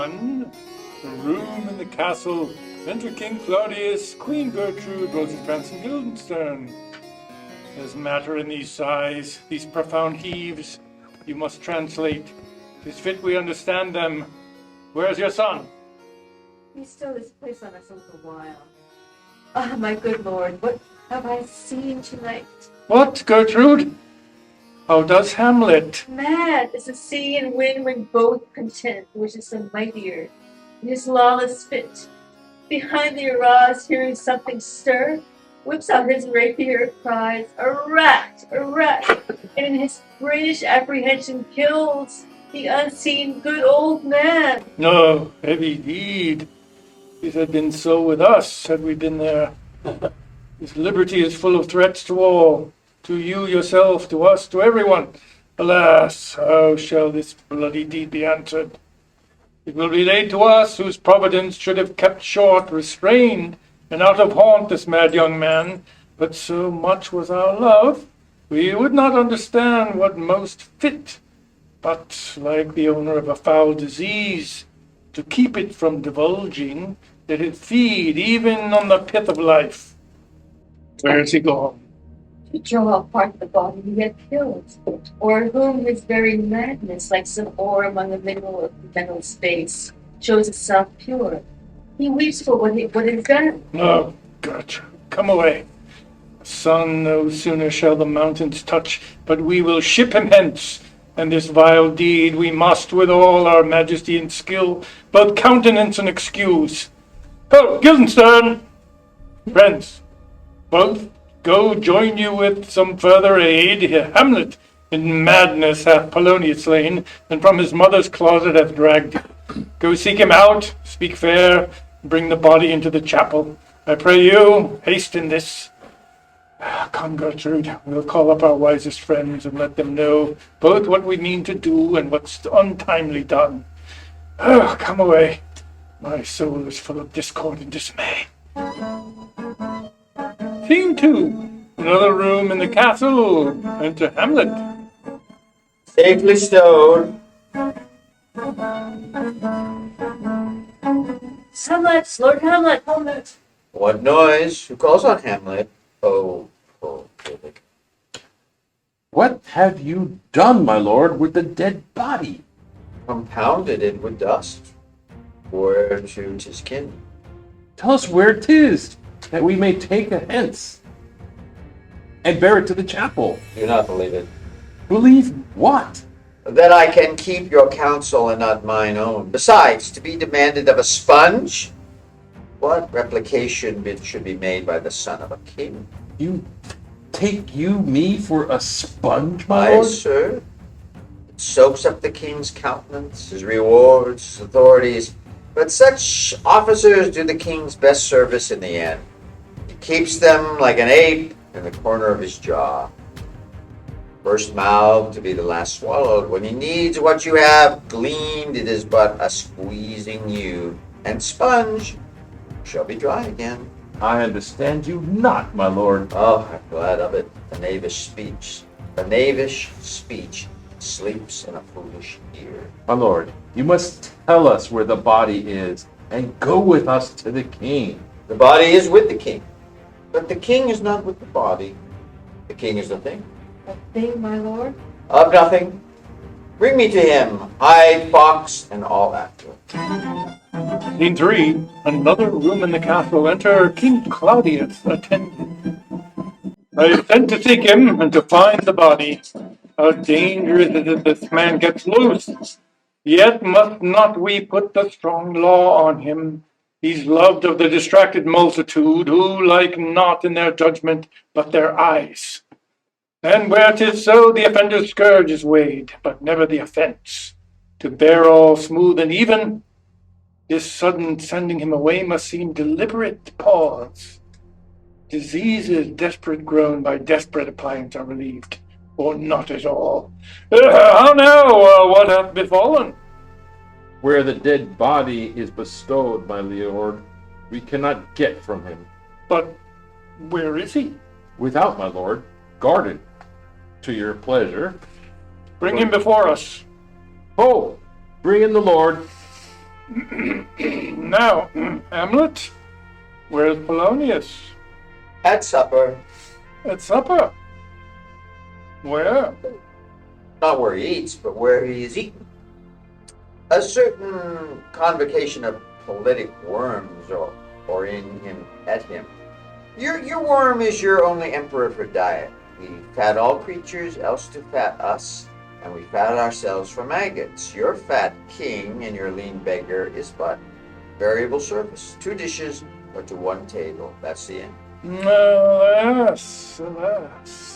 1, the room in the castle. Enter King Claudius, Queen Gertrude, Rosencrantz, and Guildenstern. There's matter in these sighs, these profound heaves. You must translate. 'Tis fit we understand them. Where's your son? He stole his place on us a little while. Ah, my good lord, what have I seen tonight? What, Gertrude? How does Hamlet? Mad as the sea and wind when both content, which is the mightier. In his lawless fit, behind the arras, hearing something stir, whips out his rapier, cries, "A rat! A rat!" and in his British apprehension kills the unseen good old man. No, heavy deed. It had been so with us, had we been there. His liberty is full of threats to all, to you yourself, to us, to everyone. Alas, how shall this bloody deed be answered? It will be laid to us, whose providence should have kept short, restrained, and out of haunt this mad young man. But so much was our love, we would not understand what most fit, but, like the owner of a foul disease, to keep it from divulging, let it feed even on the pith of life. Where is he gone? To draw apart the body he had killed, or whom his very madness, like some ore among the mineral space, shows itself pure. He weeps for what is done. No, Gertrude, come away. The sun no sooner shall the mountains touch, but we will ship him hence, and this vile deed we must, with all our majesty and skill, both countenance and excuse. Oh, Guildenstern! Friends, both go join you with some further aid. Hamlet in madness hath Polonius slain, and from his mother's closet hath dragged him. Go seek him out, speak fair, and bring the body into the chapel. I pray you, haste in this. Come, Gertrude, we'll call up our wisest friends and let them know both what we mean to do and what's untimely done. Oh, come away. My soul is full of discord and dismay. Scene 2. Another room in the castle. Enter Hamlet. Safely stowed. Hamlet, Lord Hamlet, Hamlet. What noise? Who calls on Hamlet? Oh, Philip. What have you done, my lord, with the dead body? Compounded it with dust. Where to 'tis kin. Tell us where 'tis, that we may take it hence and bear it to the chapel. Do not believe it. Believe what? That I can keep your counsel and not mine own. Besides, to be demanded of a sponge? What replication bid should be made by the son of a king? You take me for a sponge, my Aye, lord? sir. It soaks up the king's countenance, his rewards, his authorities. But such officers do the king's best service in the end. He keeps them like an ape in the corner of his jaw. First mouthed to be the last swallowed. When he needs what you have gleaned, it is but a squeezing you, and sponge shall be dry again. I understand you not, my lord. Oh, I'm glad of it. The knavish speech sleeps in a foolish ear. My lord, you must tell us where the body is and go with us to the king. The body is with the king, but the king is not with the body. The king is the thing. A thing, my lord? Of nothing. Bring me to him, hide, fox, and all after. Scene 3. Another room in the castle. Enter King Claudius, attendant. I sent to seek him and to find the body. How dangerous is it if this man gets loose? Yet must not we put the strong law on him. He's loved of the distracted multitude, who like not in their judgment, but their eyes. And where 'tis so, the offender's scourge is weighed, but never the offense. To bear all smooth and even, this sudden sending him away must seem deliberate pause. Diseases desperate grown by desperate appliance are relieved, or not at all. How now? What hath befallen? Where the dead body is bestowed, my lord, we cannot get from him. But where is he? Without, my lord, guarded, to your pleasure. Bring him before us. Oh, bring in the lord. Now, Hamlet, where's Polonius? At supper, At supper. Where? not where he eats, but where he is eaten. A certain convocation of politic worms or in him at him. Your worm is your only emperor for diet. We fat all creatures, else to fat us, and we fat ourselves for maggots. Your fat king and your lean beggar is but variable service. 2 dishes or to 1 table. That's the end. Alas, alas.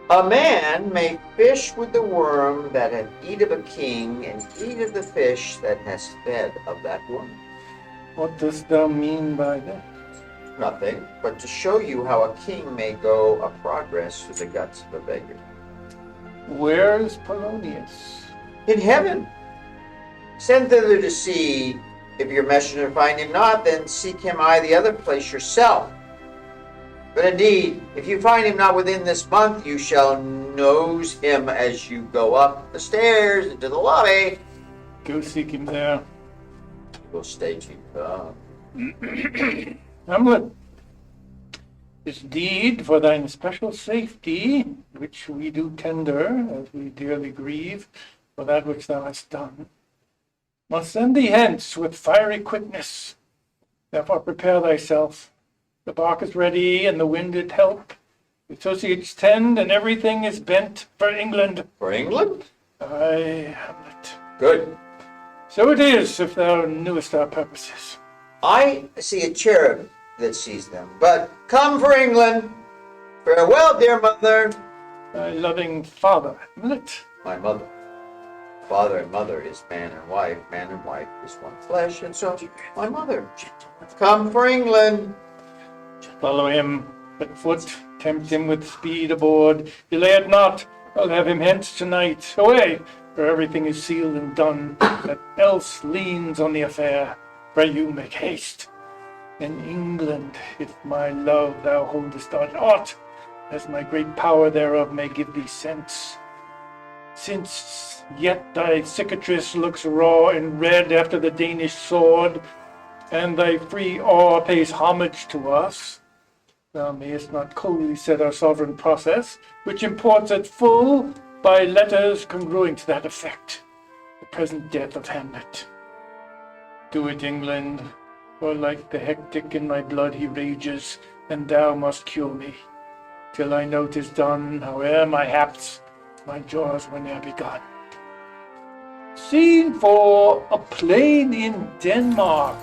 A man may fish with the worm that hath eat of a king, and eat of the fish that has fed of that worm. What dost thou mean by that? Nothing, but to show you how a king may go a progress through the guts of a beggar. Where is Polonius? In heaven. Send thither to see. If your messenger find him not, then seek him the other place yourself. But indeed, if you find him not within this month, you shall nose him as you go up the stairs into the lobby. Go seek him there. We'll stay till you come. Hamlet, this deed for thine special safety, which we do tender, as we dearly grieve, for that which thou hast done, must send thee hence with fiery quickness. Therefore prepare thyself. The bark is ready, and the wind it help. The associates tend, and everything is bent for England. For England? Aye, Hamlet. Good. So it is, if thou knewest our purposes. I see a cherub that sees them. But come for England. Farewell, dear mother. Thy loving father, Hamlet. My mother. Father and mother is man and wife. Man and wife is one flesh. And so, my mother. Come for England. Follow him at foot, tempt him with speed aboard. Delay it not, I'll have him hence tonight. Away, for everything is sealed and done, that else leans on the affair. Pray you make haste. In England, if my love thou holdest on aught, as my great power thereof may give thee sense. Since yet thy cicatrice looks raw and red after the Danish sword, and thy free awe pays homage to us, thou mayest not coldly set our sovereign process, which imports at full by letters congruing to that effect, the present death of Hamlet. Do it, England, for like the hectic in my blood he rages, and thou must cure me. Till I know 'tis done, howe'er my haps, my jaws were ne'er begun. Scene for a plain in Denmark.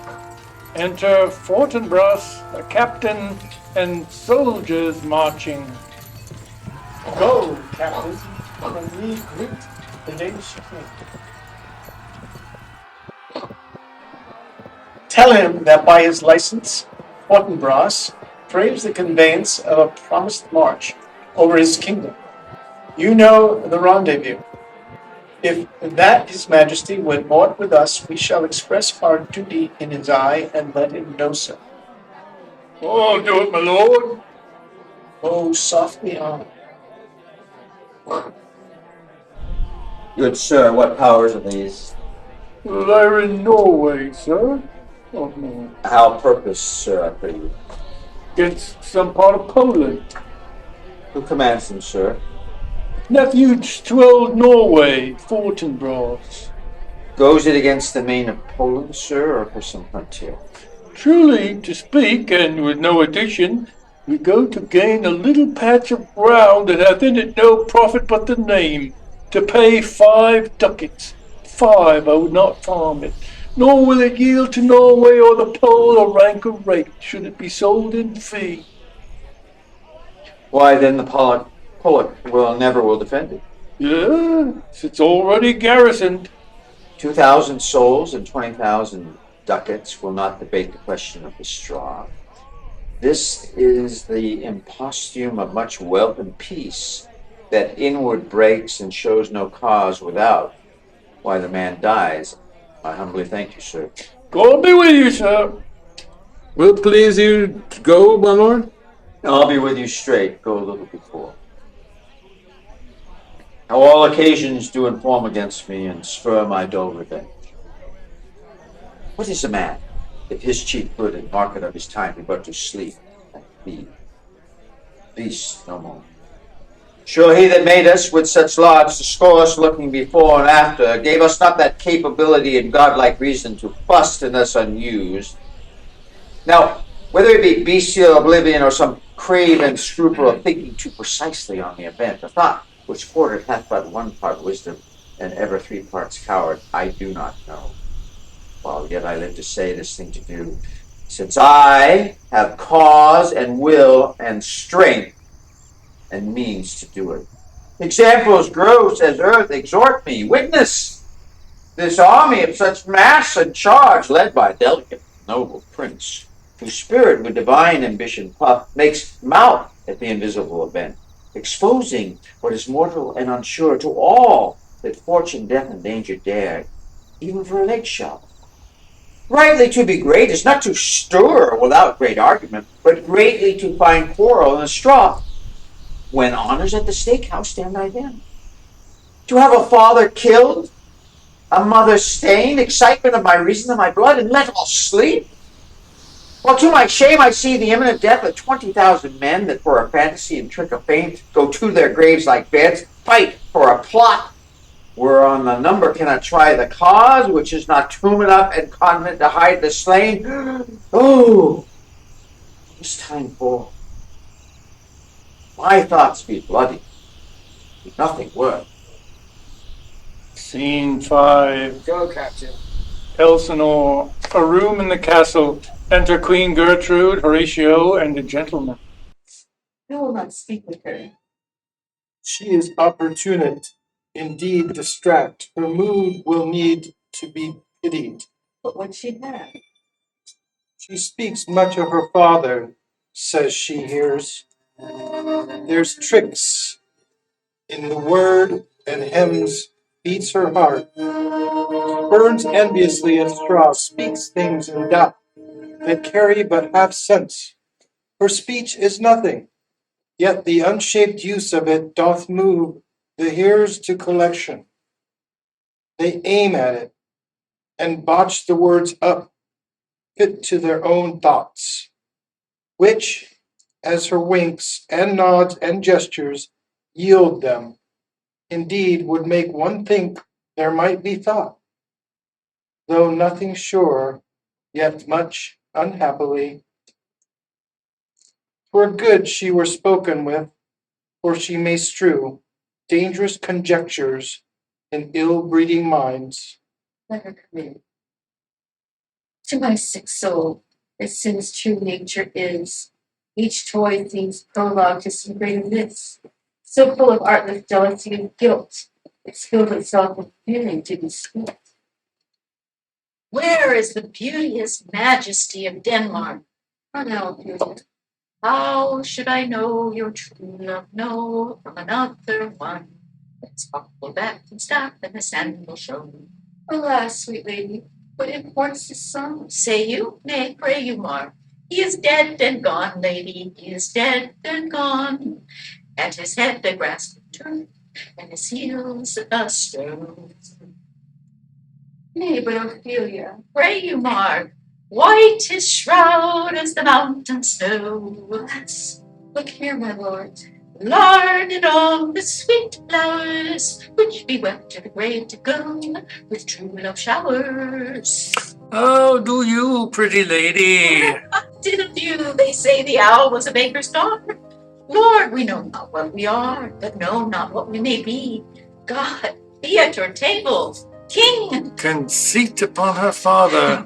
Enter Fortinbras, a captain, and soldiers marching. Go, captain, from me greet the Danish king. Tell him that by his license, Fortinbras craves the conveyance of a promised march over his kingdom. You know the rendezvous. If that his majesty would aught with us, we shall express our duty in his eye and let him know so. Oh, do it, my lord. Oh, softly on. Good sir, what powers are these? They're in Norway, sir. Oh, no. How purpose, sir, I pray you? Against some part of Poland. Who commands them, sir? Refuge to old Norway, Fortinbras. Goes it against the main of Poland, sir, or for some frontier? Truly, to speak, and with no addition, we go to gain a little patch of ground that hath in it no profit but the name, to pay 5 ducats. 5, I would not farm it, nor will it yield to Norway or the Pole a ranker rate, should it be sold in fee. Why, then the Pollock will defend it. Yes, it's already garrisoned. 2,000 souls and 20,000 ducats will not debate the question of the straw. This is the impostume of much wealth and peace, that inward breaks and shows no cause without. Why the man dies. I humbly thank you, sir. God be with you, sir. Will it please you to go, my lord? I'll be with you straight. Go a little before. How all occasions do inform against me and spur my dull revenge. What is a man, if his chief good and market of his time be but to sleep and feed? Beast no more. Sure, he that made us with such large to score us looking before and after, gave us not that capability and godlike reason to bust in us unused. Now, whether it be bestial oblivion or some craven scruple of thinking too precisely on the event, a thought which forwarded hath but one part wisdom and ever 3 parts coward, I do not know. While yet I live to say this thing to do, since I have cause and will and strength and means to do it. Examples gross as earth exhort me. Witness this army of such mass and charge, led by a delicate noble prince, whose spirit with divine ambition puff makes mouth at the invisible event, exposing what is mortal and unsure to all that fortune, death, and danger dare, even for an eggshell. Rightly to be great is not to stir without great argument, but greatly to find quarrel in a straw. When honors at the stake, how stand I then? To have a father killed, a mother stained, excitement of my reason and my blood, and let all sleep? Well, to my shame, I see the imminent death of 20,000 men that for a fantasy and trick of fame go to their graves like beds, fight for a plot whereon the number cannot try the cause, which is not tomb enough and convent to hide the slain. Oh, this time for my thoughts be bloody, be nothing worth. Scene 5. Go, Captain. Elsinore. A room in the castle. Enter Queen Gertrude, Horatio, and a gentleman. I will not speak with her. She is opportunate, indeed distract. Her mood will need to be pitied. But what she had. She speaks much of her father, says she hears. There's tricks in the word and hems, beats her heart. Burns enviously at straw, speaks things in doubt that carry but half sense. Her speech is nothing, yet the unshaped use of it doth move the hearers to collection. They aim at it and botch the words up, fit to their own thoughts, which, as her winks and nods and gestures yield them, indeed would make one think there might be thought, though nothing sure, yet much unhappily. 'Twere good she were spoken with, for she may strew dangerous conjectures in ill-breeding minds. Let her come in. To my sick soul, as sin's true nature is, each toy seems prologue to some greater myths, so full of artless jealousy and guilt, it spills itself with feeling to be spilt. Where is the beauteous majesty of Denmark? Oh, now, Ophelia, How should I know your true love? No, from another one. Let's buckle back and stop and the sandal show. alas, sweet lady, what imports this song? Say you? Nay, pray you, Mark. He is dead and gone, lady. He is dead and gone. At his head the grass did turn, and his heels a stone. Nay, but Ophelia, Pray you, Mark. White his shroud as the mountain snow. alas, look here, my lord. Larded all the sweet flowers, which be wept to the grave to go with true love showers. How do you, pretty lady? Didn't you, they say the owl was a baker's daughter? Lord, we know not what we are, but know not what we may be. God, be at your table. King, Conceit upon her father.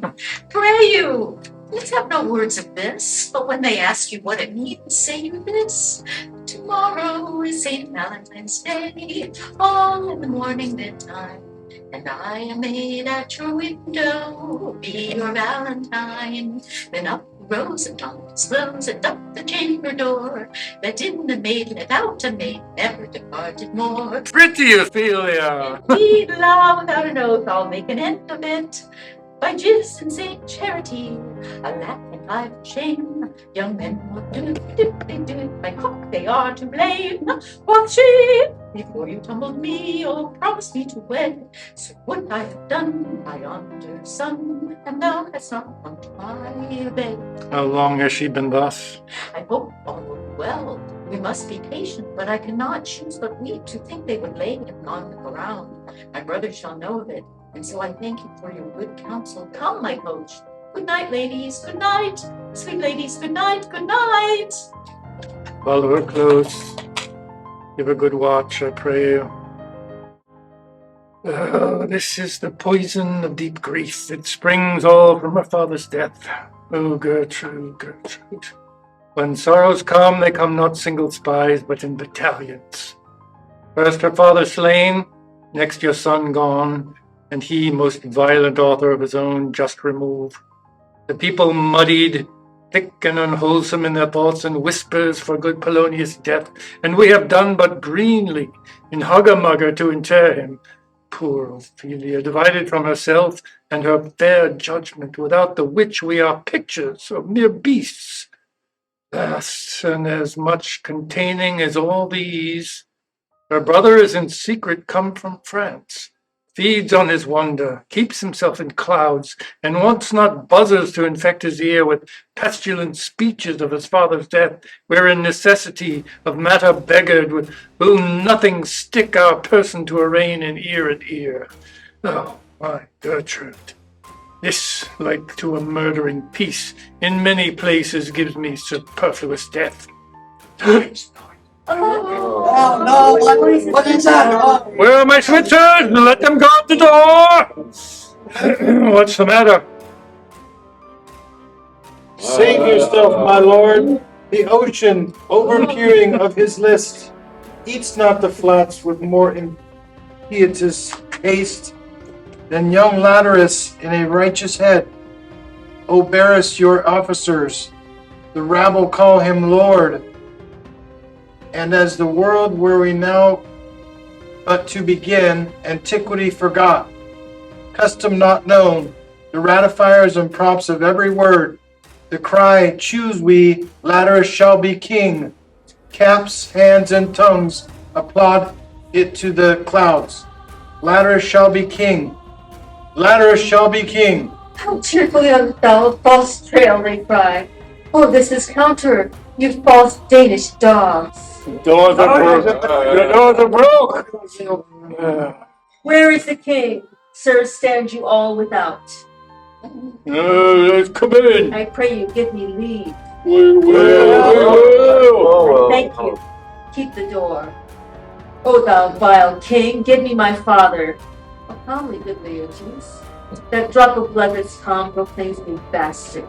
pray you. Let's have no words of this, but when they ask you what it means, say you this. Tomorrow is St. Valentine's Day, all in the morning bedtime, and I am made at your window, be your Valentine. Then up rose and down slows and up the chamber door, let in the maid, let out a maid, never departed more. Pretty Ophelia. Indeed, love without an oath, I'll make an end of it. By jizz and Saint Charity, A laugh and life shame. Young men will do it if they do it by cock, they are to blame. Quoth she, before you tumbled me, or promised me to wed, so would I have done my honored son, and thou hast not come to my bed. How long has she been thus? I hope all will be well. We must be patient, but I cannot choose but weep to think they would lay him on the ground. My brother shall know of it, and so I thank you for your good counsel. Come, my coach. Good night, ladies. Good night. Sweet ladies, good night. Good night. Follow her close. Give a good watch, I pray you. This is the poison of deep grief. It springs all from her father's death. Oh, Gertrude, Gertrude. When sorrows come, they come not single spies, but in battalions. First her father slain, next your son gone, and he, most violent author of his own just remove. The people muddied, thick and unwholesome in their thoughts and whispers for good Polonius' death, and we have done but greenly in hugger-mugger to inter him. Poor Ophelia, divided from herself and her fair judgment, without the which we are pictures of mere beasts. Vast and as much containing as all these, her brother is in secret come from France, feeds on his wonder, keeps himself in clouds, and wants not buzzers to infect his ear with pestilent speeches of his father's death, wherein necessity of matter beggared will nothing stick our person to arraign in ear and ear. Oh, my Gertrude, this, like to a murdering peace, in many places gives me superfluous death. Oh, no, what is that? Where are my Switzers? Let them guard the door! What's the matter? Save yourself, my lord. The ocean, overpeering of his list, eats not the flats with more impetuous haste than young Leartes in a righteous head. O Barris, your officers, the rabble call him lord. And as the world were we now but to begin, antiquity forgot, custom not known, the ratifiers and prompts of every word, the cry, choose we, Leartes shall be king. Caps, hands, and tongues applaud it to the clouds. Leartes shall be king. Leartes shall be king. how cheerfully on thou false trail, they cry. Oh, this is counter, you false Danish dogs. The doors are broke. Where is the king? Sir, stand you all without. Let's come in. I pray you give me leave. We will. Thank you. Keep the door. O thou vile king, give me my father. Oh, calmly, good Leartes. That drop of blood that's calm proclaims me bastard.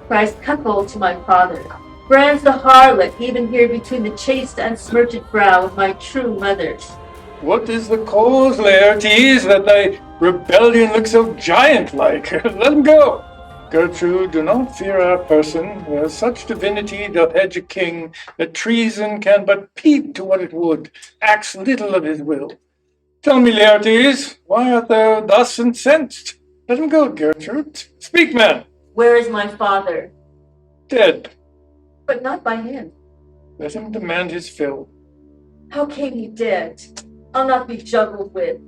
Cries cuckold to my father. Brands the harlot, even here between the chaste and smirched brow of my true mother. What is the cause, Leartes, that thy rebellion looks so giant-like? Let him go. Gertrude, do not fear our person, where such divinity doth hedge a king, that treason can but peep to what it would, acts little of his will. Tell me, Leartes, why art thou thus incensed? Let him go, Gertrude. Speak, man. Where is my father? Dead. But not by him. Let him demand his fill. How came he dead? I'll not be juggled with.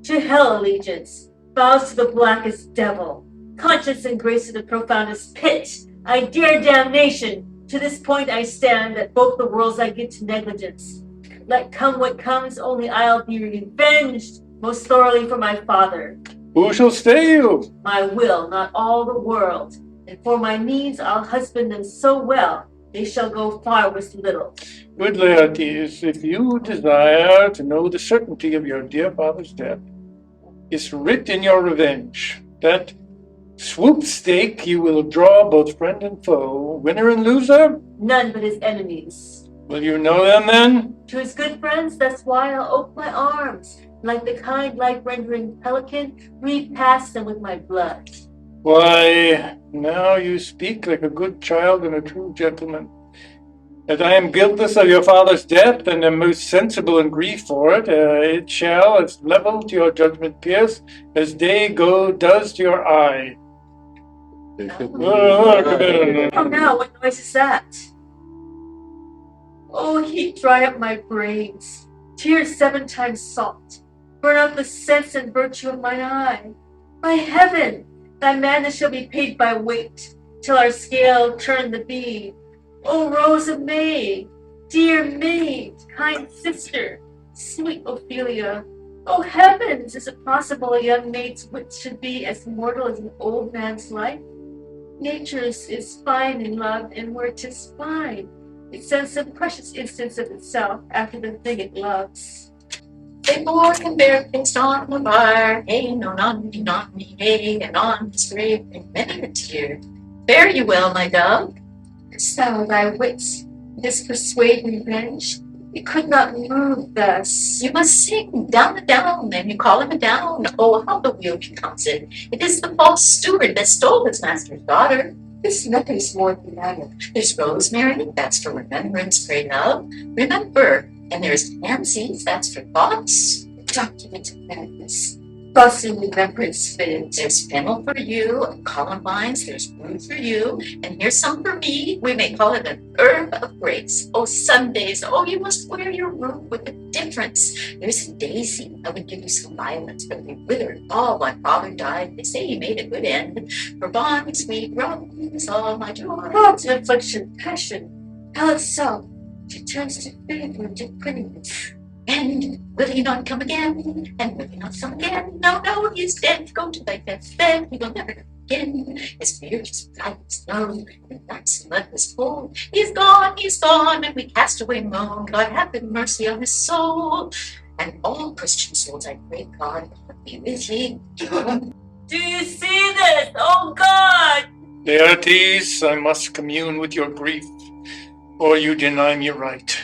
To hell allegiance, vows to the blackest devil, conscience and grace to the profoundest pit. I dare damnation. To this point I stand, that both the worlds I give to negligence. Let come what comes, only I'll be revenged most thoroughly for my father. Who shall stay you? My will, not all the world. And for my needs I'll husband them so well, they shall go far with little. Good Leartes, if you desire to know the certainty of your dear father's death, is writ in your revenge, that swoop stake you will draw both friend and foe, winner and loser? None but his enemies. Will you know them then? To his good friends, that's why I'll ope my arms. Like the kind life-rendering pelican, repass them with my blood. Why, now you speak like a good child and a true gentleman. That I am guiltless of your father's death, and am most sensible in grief for it, it shall as level to your judgment pierce, as day does to your eye. Oh no, what noise is that? Oh, heat dry up my brains. Tears 7 times salt. Burn out the sense and virtue of mine eye. By heaven, thy madness shall be paid by weight, till our scale turn the bead. O Rose of May, dear maid, kind sister, sweet Ophelia. Oh heavens, is it possible a young maid's wit should be as mortal as an old man's life? Nature is fine in love, and where 'tis fine, it sends some precious instance of itself after the thing it loves. They bore and bear placed on the bar, hey, no, non-me, hey, and on his grave, remember, dear. Fare you well, my dove. Couldst thou thy wits this persuade revenge? It could not move thus. You must sing down the down, and you call him a down. Oh, how the wheel becomes it. It is the false steward that stole his master's daughter. There's nothing more than that. There's rosemary, that's for remembrance, pray love. Remember. And there's pansies, that's for thoughts. Document of madness. Thus in remembrance fit. There's fennel for you, and columbines, there's rue for you, and here's some for me. We may call it an herb of grace. Oh, Sundays, oh, you must wear your robe with a difference. There's a daisy, I would give you some violets, but they withered all my father died. They say he made a good end. For bonny sweet rose, all my joy. Thoughts of affliction, passion, hell itself, it turns to favor, to goodness. And will he not come again? And will he not come again? No, no, he is dead. Go to thy death's bed. He will never come again. His beard is black as snow, and night's mud was full. He's gone, and we cast away moan. God have mercy on his soul. And all Christian souls, I pray God, be with ye. Do you see this? Oh God! Leartes, I must commune with your grief, or you deny me right.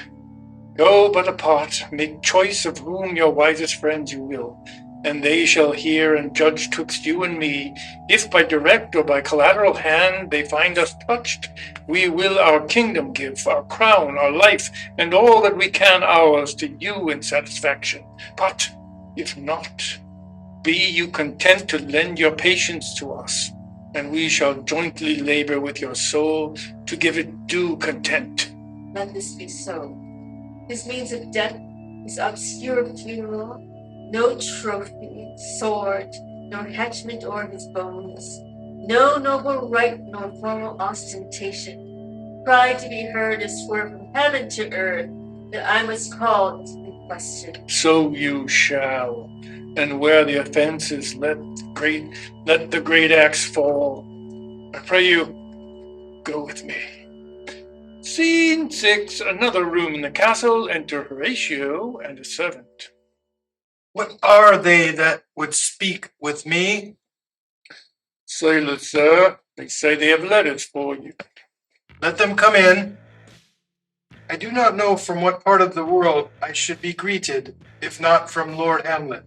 Go but apart, make choice of whom your wisest friends you will, and they shall hear and judge twixt you and me. If by direct or by collateral hand they find us touched, we will our kingdom give, our crown, our life, and all that we can ours to you in satisfaction. But if not, be you content to lend your patience to us, and we shall jointly labor with your soul to give it due content. Let this be so. His means of death is obscure funeral, no trophy, sword, nor hatchment o'er his bones, no noble right nor formal ostentation. Cry to be heard is swerve from heaven to earth, that I must call to be questioned. So you shall, and where the offense is, let the great axe fall. I pray you, go with me. Scene 6, another room in the castle. Enter Horatio and a servant. What are they that would speak with me? Sailors, sir. They say they have letters for you. Let them come in. I do not know from what part of the world I should be greeted, if not from Lord Hamlet.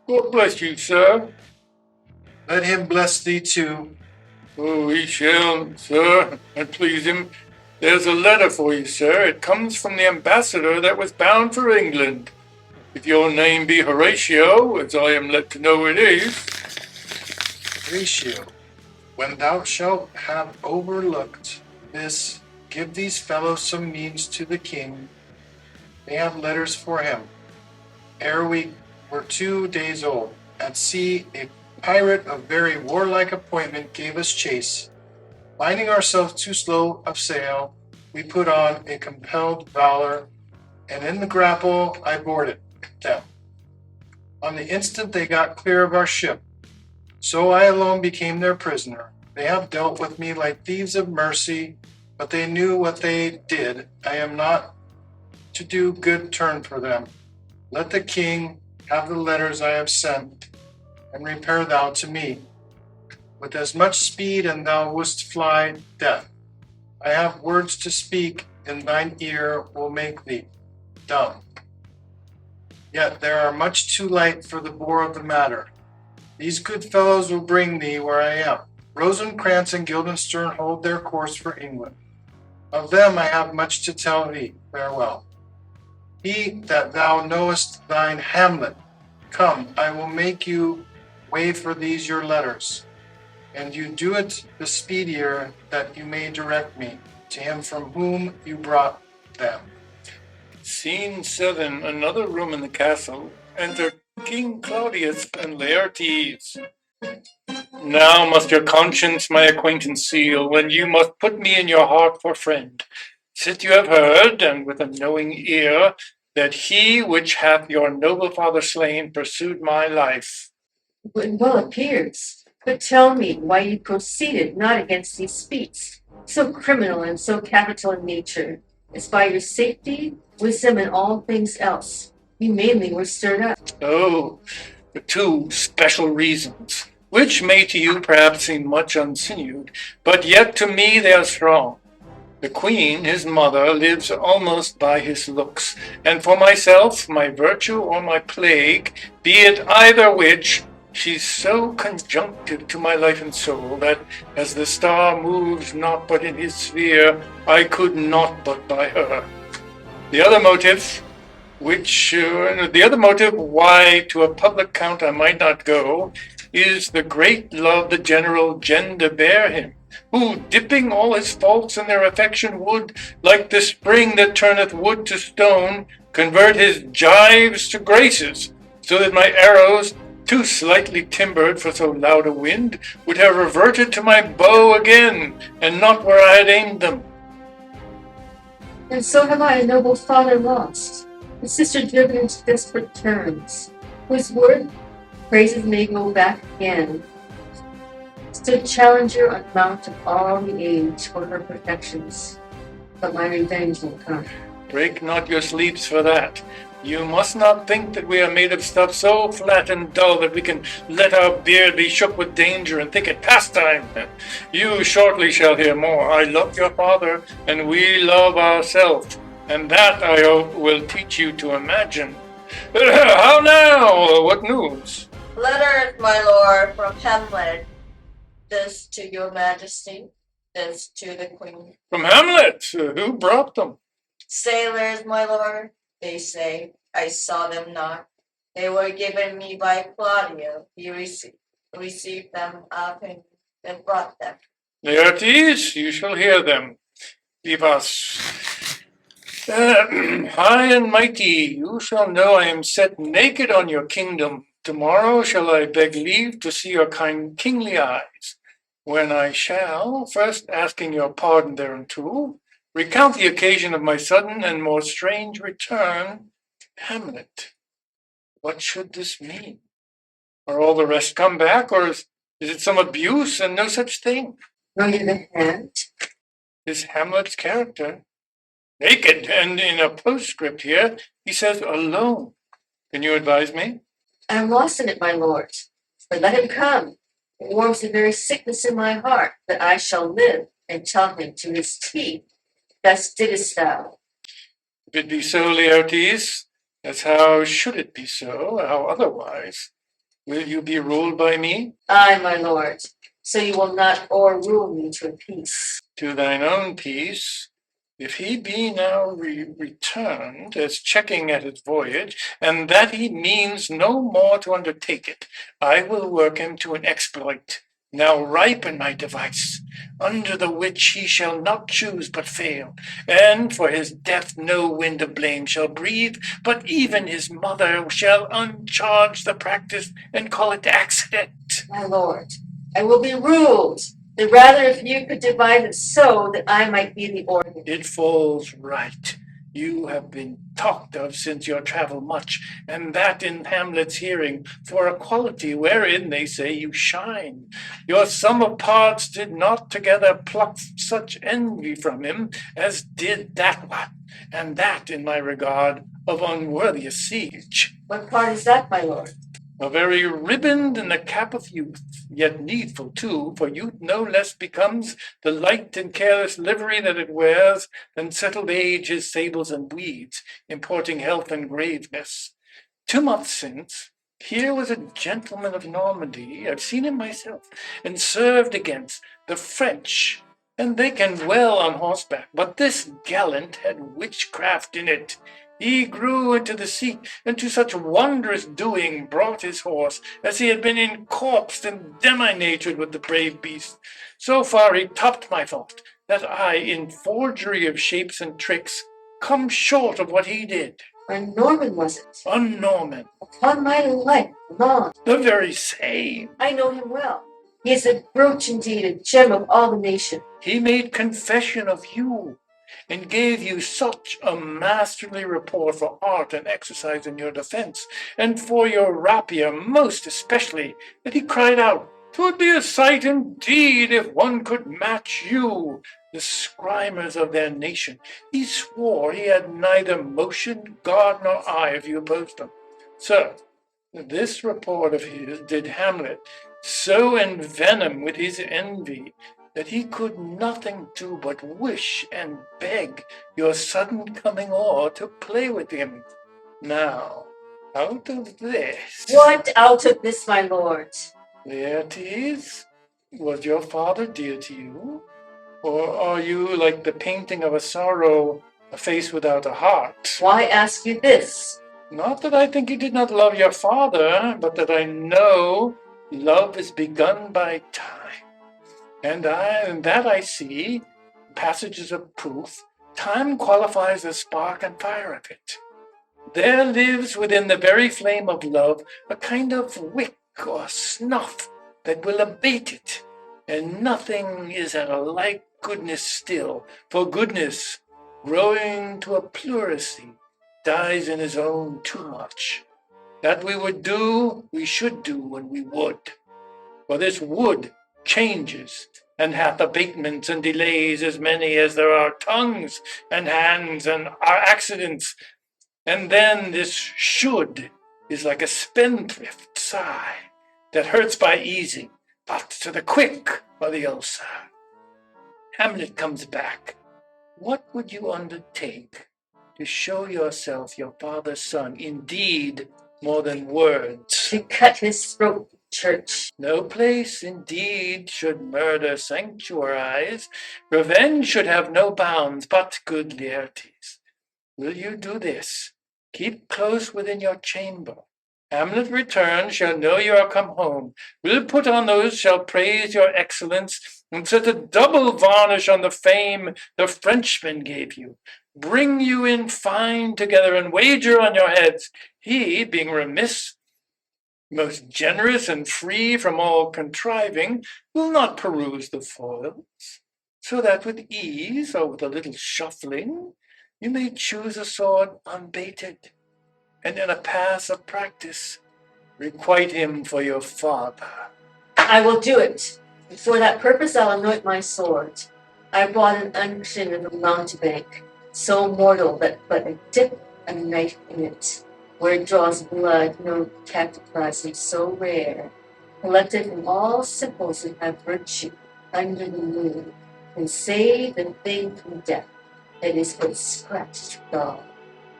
God bless you, sir. Let him bless thee too. Oh, he shall, sir, and please him. There's a letter for you, sir. It comes from the ambassador that was bound for England. If your name be Horatio, as I am led to know it is. Horatio, when thou shalt have overlooked this, give these fellows some means to the king. They have letters for him. Ere we were 2 days old, at sea a pirate of very warlike appointment gave us chase. Finding ourselves too slow of sail, we put on a compelled valor, and in the grapple I boarded them. On the instant they got clear of our ship, so I alone became their prisoner. They have dealt with me like thieves of mercy, but they knew what they did. I am not to do good turn for them. Let the king have the letters I have sent, and repair thou to me. With as much speed and thou wouldst fly death. I have words to speak, in thine ear will make thee dumb. Yet there are much too light for the bore of the matter. These good fellows will bring thee where I am. Rosencrantz and Guildenstern hold their course for England. Of them I have much to tell thee. Farewell. He that thou knowest thine Hamlet, come, I will make you way for these your letters. and you do it the speedier that you may direct me to him from whom you brought them. Scene 7, another room in the castle. Enter King Claudius and Leartes. Now must your conscience my acquaintance seal, when you must put me in your heart for friend. Since you have heard, and with a knowing ear, that he which hath your noble father slain pursued my life. It well appears. But tell me why you proceeded not against these feats, so criminal and so capital in nature, as by your safety, wisdom, and all things else. You mainly were stirred up. Oh, for two special reasons, which may to you perhaps seem much unsinewed, but yet to me they are strong. The queen, his mother, lives almost by his looks, and for myself, my virtue or my plague, be it either which, she's so conjunctive to my life and soul, that as the star moves not but in his sphere, I could not but by her. The other motive why to a public count I might not go, is the great love the general gender bear him, who, dipping all his faults in their affection, would, like the spring that turneth wood to stone, convert his gyves to graces, so that my arrows, too slightly timbered for so loud a wind, would have reverted to my bow again, and not where I had aimed them. And so have I a noble father lost, a sister driven into desperate turns, whose word praises may go back again. Stood challenger on mount of all the age for her perfections, but my revenge will come. Break not your sleeps for that. You must not think that we are made of stuff so flat and dull that we can let our beard be shook with danger and think it pastime. You shortly shall hear more. I love your father, and we love ourselves, and that, I hope, will teach you to imagine. How now? What news? Letters, my lord, from Hamlet. This to your majesty, this to the queen. From Hamlet? Who brought them? Sailors, my lord, they say. I saw them not. They were given me by Claudio. He received them of him and brought them. Leartes, you shall hear them. Leave us. High and mighty, you shall know I am set naked on your kingdom. Tomorrow shall I beg leave to see your kind kingly eyes, when I shall, first asking your pardon thereunto, recount the occasion of my sudden and more strange return. Hamlet, what should this mean? Are all the rest come back, or is it some abuse and no such thing? Know you the hand? Is Hamlet's character naked, and in a postscript here, he says alone. Can you advise me? I am lost in it, my lord. But let him come. It warms the very sickness in my heart that I shall live and tell him to his teeth. Thus didst thou. If it be so, Leartes, as how should it be so, how otherwise? Will you be ruled by me? Aye, my lord. So you will not o'errule me to a peace. To thine own peace. If he be now returned, as checking at his voyage, and that he means no more to undertake it, I will work him to an exploit. Now ripen my device, under the which he shall not choose but fail, and for his death no wind of blame shall breathe, but even his mother shall uncharge the practice and call it accident. My lord, I will be ruled. The rather if you could devise it so that I might be the organ. It falls right. You have been talked of since your travel much, and that in Hamlet's hearing, for a quality wherein they say you shine. Your sum of parts did not together pluck such envy from him as did that one, and that in my regard of unworthiest siege. What part is that, my lord? A very riband in the cap of youth, yet needful too, for youth no less becomes the light and careless livery that it wears than settled age his sables and weeds, importing health and graveness. 2 months since, here was a gentleman of Normandy, I've seen him myself, and served against the French, and they can well on horseback, but this gallant had witchcraft in it. He grew into the seat, and to such wondrous doing brought his horse, as he had been encorpsed and demi-natured with the brave beast. So far he topped my thought, that I, in forgery of shapes and tricks, come short of what he did. A Norman was it? A Norman, Upon my life, long. the very same. I know him well. He is a brooch indeed, a gem of all the nation. He made confession of you, and gave you such a masterly report for art and exercise in your defense, and for your rapier most especially, that he cried out, "'Twould be a sight indeed if one could match you, the scrimmers of their nation." He swore he had neither motion, guard, nor eye if you opposed him. Sir, this report of his did Hamlet so envenom with his envy that he could nothing do but wish and beg your sudden coming o'er to play with him. Now, out of this. What out of this, my lord? Leartes, was your father dear to you? Or are you like the painting of a sorrow, a face without a heart? Why ask you this? Not that I think you did not love your father, but that I know love is begun by time. And that I see, passages of proof, time qualifies the spark and fire of it. There lives within the very flame of love a kind of wick or snuff that will abate it, and nothing is at a like goodness still, for goodness, growing to a pleurisy, dies in his own too much. That we should do when we would. For this would changes, and hath abatements and delays as many as there are tongues and hands and are accidents. And then this should is like a spendthrift sigh that hurts by easing, but to the quick or the ulcer. Hamlet comes back. What would you undertake to show yourself your father's son, indeed more than words? To cut his throat, church. No place, indeed, should murder sanctuarize. Revenge should have no bounds, but, good Leartes, will you do this? Keep close within your chamber. Hamlet return shall know you are come home. Will put on those shall praise your excellence, and set a double varnish on the fame the Frenchman gave you. Bring you in fine together, and wager on your heads. He, being remiss, most generous and free from all contriving, will not peruse the foils, so that with ease, or with a little shuffling, you may choose a sword unbaited, and in a pass of practice requite him for your father. I will do it. And for that purpose I'll anoint my sword. I brought an unction of a mountebank, so mortal that but a dip a knife in it, where it draws blood, no cataplasm so rare, collected from all simples that have virtue under the moon, and save the thing from death that is but scratched gall.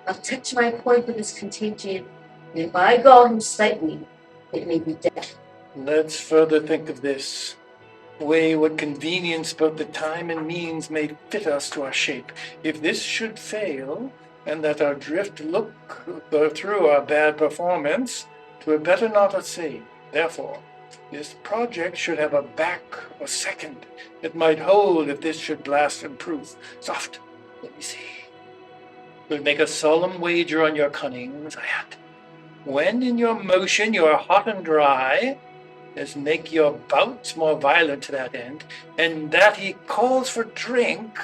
I'll touch my point with this contagion, and if I gall him slightly, it may be death. Let's further think of this. Weigh what convenience both the time and means may fit us to our shape. If this should fail, and that our drift look through our bad performance, 'twere better not essay. Therefore, this project should have a back or second that might hold if this should blast in proof. Soft, let me see. We'll make a solemn wager on your cunning, Zayat. When in your motion you are hot and dry, as make your bouts more violent to that end, and that he calls for drink,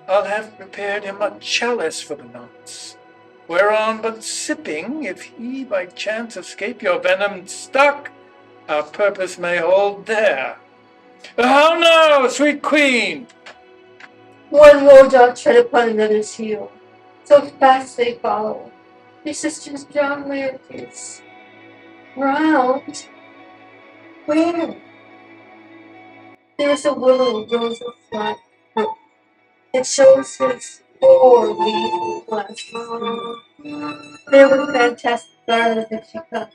I'll have prepared him a chalice for the nonce, whereon but sipping, if he by chance escape your venom stuck, our purpose may hold there. How now, sweet queen? One war dog tread upon another's heel. So fast they follow. Your sisters John Leartes. Round? Where? There is a willow rose of flat brook. It shows his poor leaf glass. There were fantastic flowers that she cut,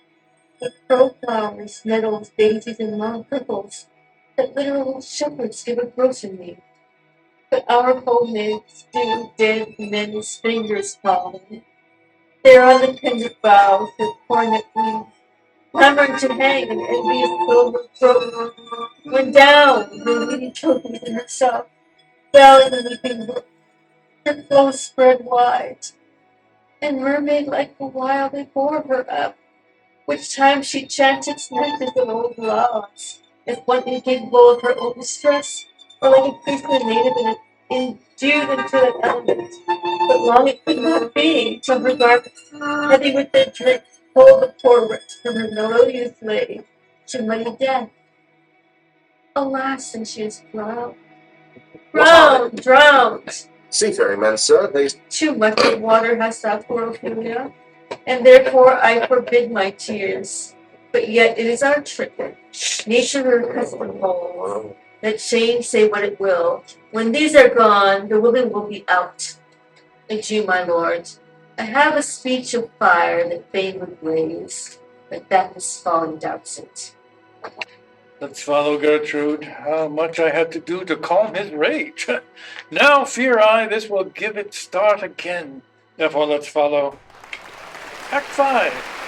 with pearl flowers, nettles, daisies, and long purples that literal shepherds give a grocer name. But our homemaids do dead men's fingers falling. There on the pendant boughs, her coronet gleams, clamoring to hang an envious silver throat, when down the weedy trophies in herself, fell in the weeping brook, her flow spread wide, and mermaid like the while they bore her up, which time she chanted snatches of old laws, as one incapable of her own distress, or like a priestly native endued into that element. But long it could not be, till her garments, heavy with their drink, pulled the poor wretch from her melodious lay to muddy death. Alas, and she is drowned. Drowned! Seafaring sir, they Too much of water hast thou, poor Ophelia, and therefore I forbid my tears. But yet it is our trick. Nature her custom holds. Let change say what it will. When these are gone, the willing will be out. Adieu, my lord. I have a speech of fire that fain would blaze, but that this folly doubts it. Let's follow Gertrude. How much I had to do to calm his rage. Now fear I this will give it start again. Therefore let's follow. Act 5.